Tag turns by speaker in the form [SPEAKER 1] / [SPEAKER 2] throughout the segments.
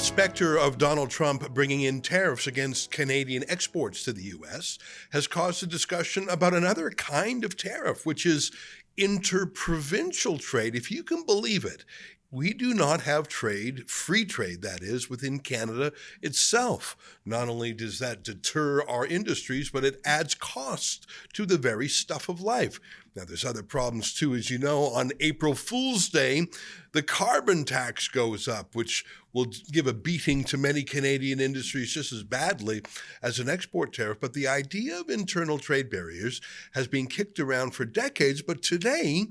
[SPEAKER 1] specter of Donald Trump bringing in tariffs against Canadian exports to the U.S. has caused a discussion about another kind of tariff, which is interprovincial trade. If you can believe it, we do not have trade, free trade that is, within Canada itself. Not only does that deter our industries, but it adds cost to the very stuff of life. Now, there's other problems too. As you know, on April Fool's Day, the carbon tax goes up, which will give a beating to many Canadian industries just as badly as an export tariff. But the idea of internal trade barriers has been kicked around for decades, but today,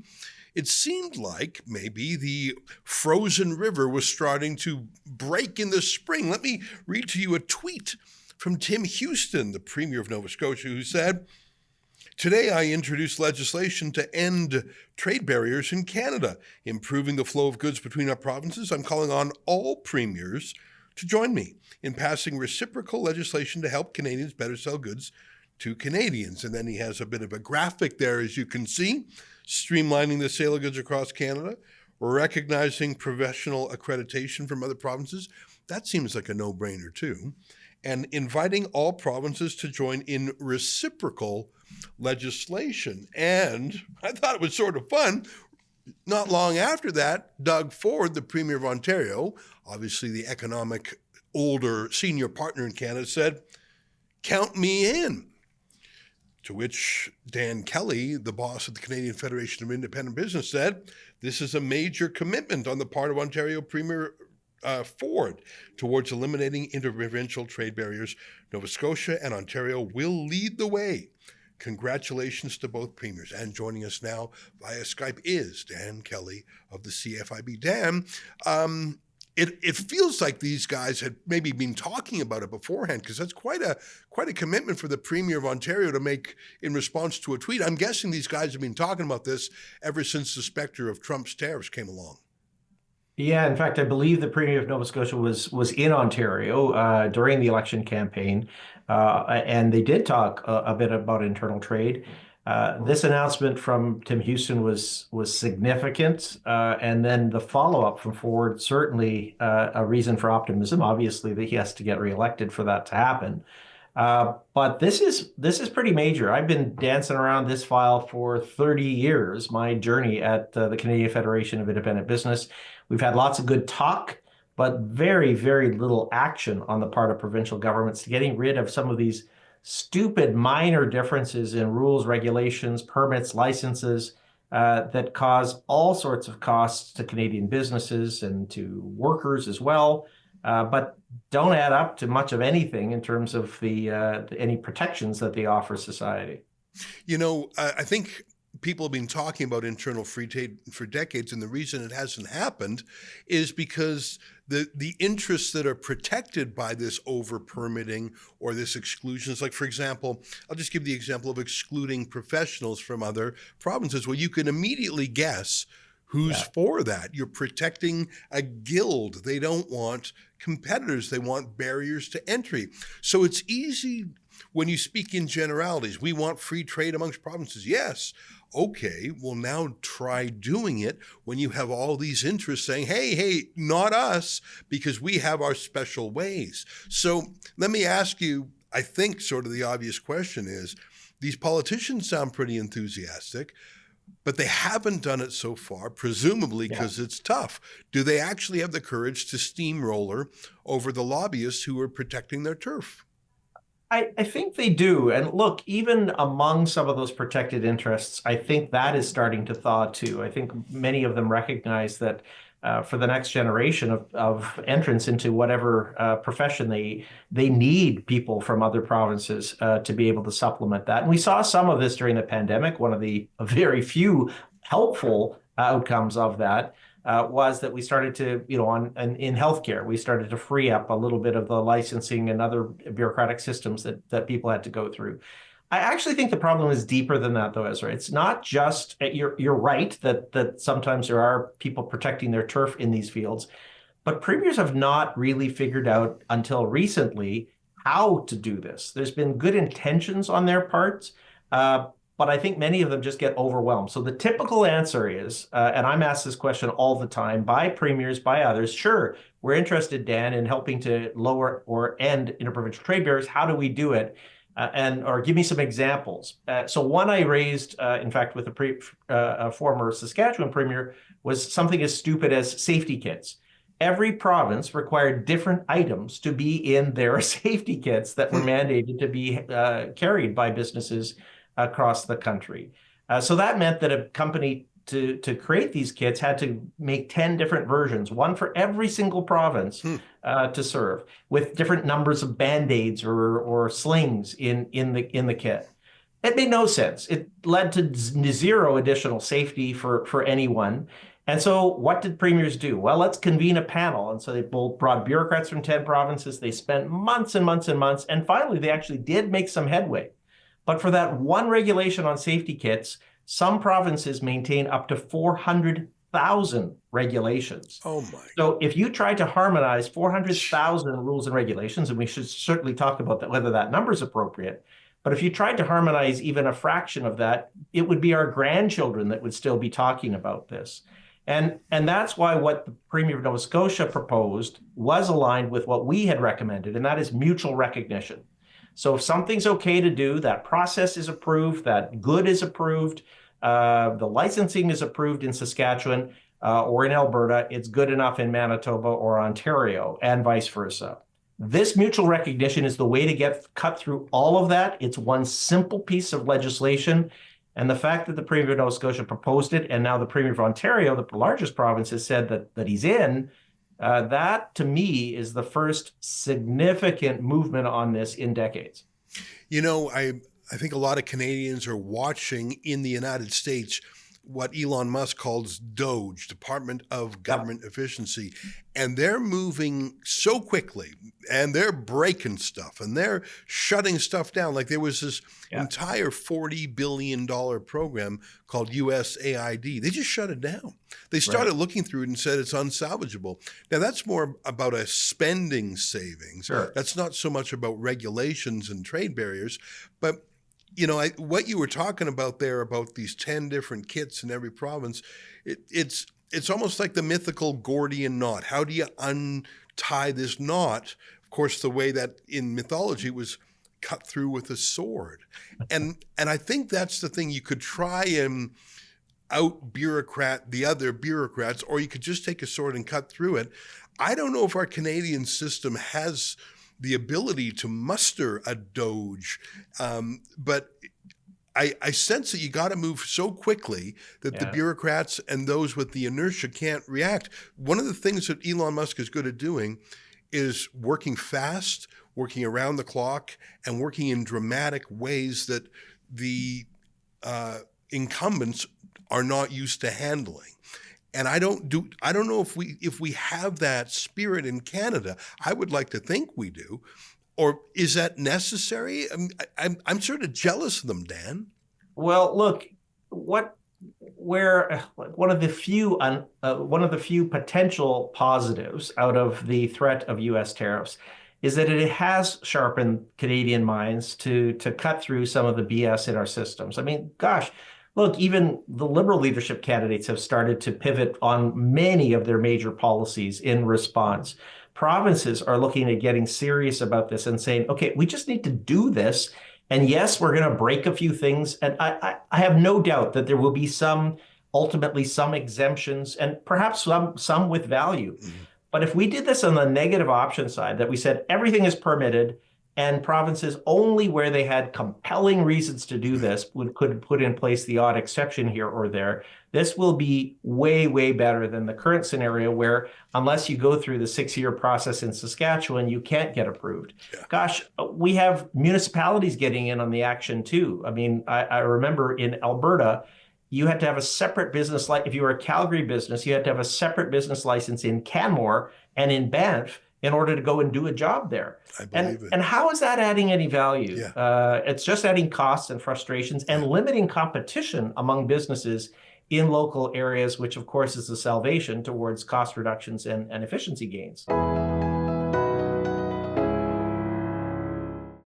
[SPEAKER 1] it seemed like maybe the frozen river was starting to break in the spring. Let me read to you a tweet from Tim Houston, the Premier of Nova Scotia, who said, "Today I introduced legislation to end trade barriers in Canada, improving the flow of goods between our provinces. I'm calling on all premiers to join me in passing reciprocal legislation to help Canadians better sell goods to Canadians." And then he has a bit of a graphic there, as you can see, streamlining the sale of goods across Canada, recognizing professional accreditation from other provinces. That seems like a no-brainer too. And inviting all provinces to join in reciprocal legislation. And I thought it was sort of fun. Not long after that, Doug Ford, the Premier of Ontario, obviously the economic older senior partner in Canada, said, "Count me in." To which Dan Kelly, the boss of the Canadian Federation of Independent Business, said, "This is a major commitment on the part of Ontario Premier Ford towards eliminating interprovincial trade barriers. Nova Scotia and Ontario will lead the way." Congratulations to both premiers. And joining us now via Skype is Dan Kelly of the CFIB. Dan, it feels like these guys had maybe been talking about it beforehand, because that's quite a commitment for the Premier of Ontario to make in response to a tweet. I'm guessing these guys have been talking about this ever since the specter of Trump's tariffs came along.
[SPEAKER 2] Yeah, in fact, I believe the Premier of Nova Scotia was in Ontario during the election campaign, and they did talk a bit about internal trade. This announcement from Tim Houston was significant, and then the follow-up from Ford certainly a reason for optimism. Obviously, that he has to get reelected for that to happen. But this is pretty major. I've been dancing around this file for 30 years, my journey at the Canadian Federation of Independent Business. We've had lots of good talk, but very, very little action on the part of provincial governments to getting rid of some of these stupid minor differences in rules, regulations, permits, licenses that cause all sorts of costs to Canadian businesses and to workers as well, but don't add up to much of anything in terms of any protections that they offer society.
[SPEAKER 1] You know, I think people have been talking about internal free trade for decades, and the reason it hasn't happened is because the interests that are protected by this over-permitting or this exclusions, like, for example, I'll just give the example of excluding professionals from other provinces. Well, you can immediately guess who's for that. You're protecting a guild. They don't want competitors. They want barriers to entry. So it's easy when you speak in generalities. We want free trade amongst provinces. Yes. Okay, well, now try doing it when you have all these interests saying, hey, not us, because we have our special ways. So let me ask you, I think sort of the obvious question is, these politicians sound pretty enthusiastic, but they haven't done it so far, presumably because it's tough. Do they actually have the courage to steamroller over the lobbyists who are protecting their turf?
[SPEAKER 2] I think they do. And look, even among some of those protected interests, I think that is starting to thaw too. I think many of them recognize that for the next generation of entrants into whatever profession, they need people from other provinces to be able to supplement that. And we saw some of this during the pandemic. One of the very few helpful outcomes of that was that we started to, in healthcare, we started to free up a little bit of the licensing and other bureaucratic systems that people had to go through. I actually think the problem is deeper than that, though, Ezra. It's not just, you're right that sometimes there are people protecting their turf in these fields, but premiers have not really figured out until recently how to do this. There's been good intentions on their parts, but I think many of them just get overwhelmed. So the typical answer is, and I'm asked this question all the time by premiers, by others, sure, we're interested, Dan, in helping to lower or end interprovincial trade barriers. How do we do it? Or give me some examples. So one I raised, in fact, with a former Saskatchewan premier was something as stupid as safety kits. Every province required different items to be in their safety kits that were mandated to be carried by businesses across the country. So that meant that a company to create these kits had to make 10 different versions, one for every single province to serve, with different numbers of Band-Aids or slings in the kit. It made no sense. It led to zero additional safety for anyone. And so what did premiers do? Well, let's convene a panel. And so they both brought bureaucrats from 10 provinces. They spent months and months and months. And finally, they actually did make some headway. But for that one regulation on safety kits, some provinces maintain up to 400,000 regulations.
[SPEAKER 1] Oh my.
[SPEAKER 2] So if you try to harmonize 400,000 rules and regulations, and we should certainly talk about that, whether that number is appropriate, but if you tried to harmonize even a fraction of that, it would be our grandchildren that would still be talking about this. And that's why what the Premier of Nova Scotia proposed was aligned with what we had recommended, and that is mutual recognition. So if something's okay to do, that process is approved, that good is approved, the licensing is approved in Saskatchewan or in Alberta, it's good enough in Manitoba or Ontario, and vice versa. This mutual recognition is the way to cut through all of that. It's one simple piece of legislation. And the fact that the Premier of Nova Scotia proposed it, and now the Premier of Ontario, the largest province, has said that he's in, that to me is the first significant movement on this in decades.
[SPEAKER 1] You know, I think a lot of Canadians are watching in the United States what Elon Musk calls DOGE, Department of Government Efficiency. And they're moving so quickly, and they're breaking stuff, and they're shutting stuff down. Like there was this entire $40 billion program called USAID. They just shut it down. They started looking through it and said it's unsalvageable. Now, that's more about a spending savings.
[SPEAKER 2] Sure.
[SPEAKER 1] That's not so much about regulations and trade barriers, but you know, what you were talking about there about these 10 different kits in every province, it's almost like the mythical Gordian knot. How do you untie this knot? Of course, the way that in mythology was cut through with a sword. And I think that's the thing. You could try and out-bureaucrat the other bureaucrats, or you could just take a sword and cut through it. I don't know if our Canadian system has the ability to muster a DOGE, but I sense that you got to move so quickly that the bureaucrats and those with the inertia can't react. One of the things that Elon Musk is good at doing is working fast, working around the clock, and working in dramatic ways that the incumbents are not used to handling. And I don't know if we have that spirit in Canada. I would like to think we do. Or is that necessary? I'm sort of jealous of them, Dan.
[SPEAKER 2] Well, look, one of the few potential positives out of the threat of U.S. tariffs is that it has sharpened Canadian minds to cut through some of the BS in our systems. I mean, gosh. Look, even the Liberal leadership candidates have started to pivot on many of their major policies in response. Provinces are looking at getting serious about this and saying, okay, we just need to do this. And yes, we're going to break a few things. And I have no doubt that there will be ultimately some exemptions and perhaps some with value. Mm-hmm. But if we did this on the negative option side, that we said everything is permitted, and provinces only where they had compelling reasons to do this could put in place the odd exception here or there. This will be way, way better than the current scenario where unless you go through the 6-year process in Saskatchewan, you can't get approved. Yeah. Gosh, we have municipalities getting in on the action too. I mean, I remember in Alberta, you had to have a separate business, like if you were a Calgary business, you had to have a separate business license in Canmore and in Banff in order to go and do a job there.
[SPEAKER 1] I believe it.
[SPEAKER 2] And how is that adding any value?
[SPEAKER 1] Yeah.
[SPEAKER 2] It's just adding costs and frustrations and limiting competition among businesses in local areas, which of course is the salvation towards cost reductions and efficiency gains.